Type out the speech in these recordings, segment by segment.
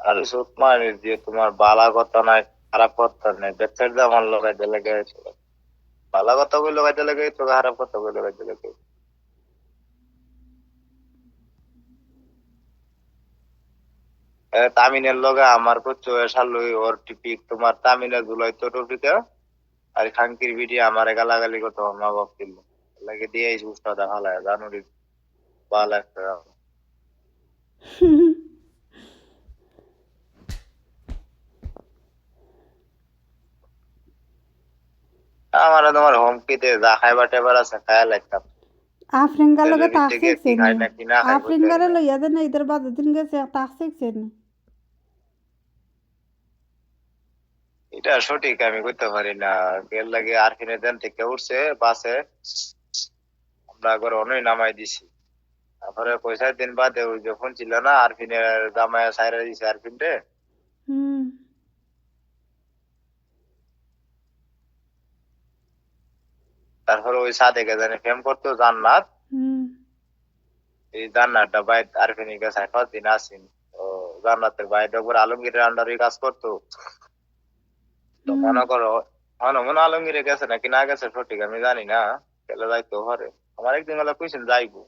আর সুত মানে যে তোমার বালা কথা নাই খারাপ কথা নাই বেচার দাম আমার লাগাইতে লেগে বালা কথা কই লাগাইতে লেগে তো খারাপ কথা কই লাগাইতে লেগে তামিনের লগে আমার কচ্ছো এসালই ওর টিপিক তোমার তামিনের গুলাই তো টপিকে আর খাঙ্কির ভিডিও আমার গালাগালি করতে মা বাপ দিল লাগে দিয়ে এই বুঝতে দেখা লাগে জানুরি বালা একটা আমার তোমার হুমকিতে যা খাইবার টেবার আছে খায়া লাগতাম আফরিন লগে তাক থেকে কি শিখছেন খাই নি না কি না খাই আফরিন বুঝতে গারে না লইয়া দেন ঈদের বাদে দিন গেছে তাক শিখছেন নি এটা সঠিক আমি করতে পারি না এর লাগে আর কিনে দেন থেকে উঠছে বাসে আমরা ঘরে অনেক নামাই দিছি তারপরে পয়সা দিন বাদে ওই যখন ছিল না আরফিনের জামায় সাইরা দিছে আরফিন রে হুম তারপরে ওই সাদেকে জানে ফেম করতো জান্নাত হুম এই জান্নাতটা বাইর আরফিনের কাছে 5 দিন আসিন তো জান্নাতের বাইরে উপর আলমগীরের আন্ডারে কাজ করতো তো হুম মনে করো মনে আলমগীরের গেছে নাকি না গেছে সঠিক আমি জানি না চলে যাইতো ঘরে আমার একদিন বেলা কইছেন যাইবো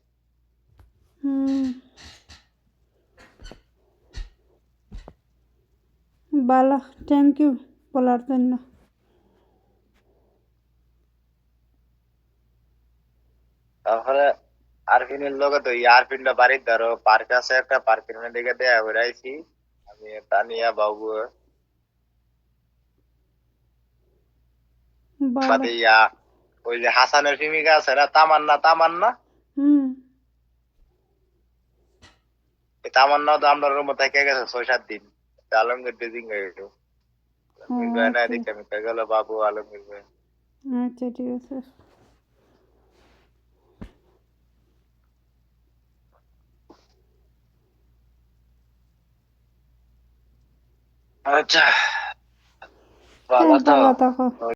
হুম ভালো থ্যাংক ইউ বলার জন্য তারপরে আরফিনের লগে তো এই আরফিনটা বাড়ির ধরো পার্ক আছে একটা পার্কের দিকে দেয়া বেড়াইছি আমি তানিয়া বাবু ভালো বাদে ইয়া ওই যে হাসানের প্রেমিকা আছে না তামান্না তামান্না হুম এই তামান্নাও তো আমরা রুমে থেকে গেছে 6-7 দিন আলমগীর বেজিং হয়ে গেল ও আলমগীর ভাই না আচ্ছা দেখে আমি গেল বাবু আলমগীর ভাই আচ্ছা ঠিক আছে আচ্ছা ভালো হ্যাঁ তো ভালো থাকো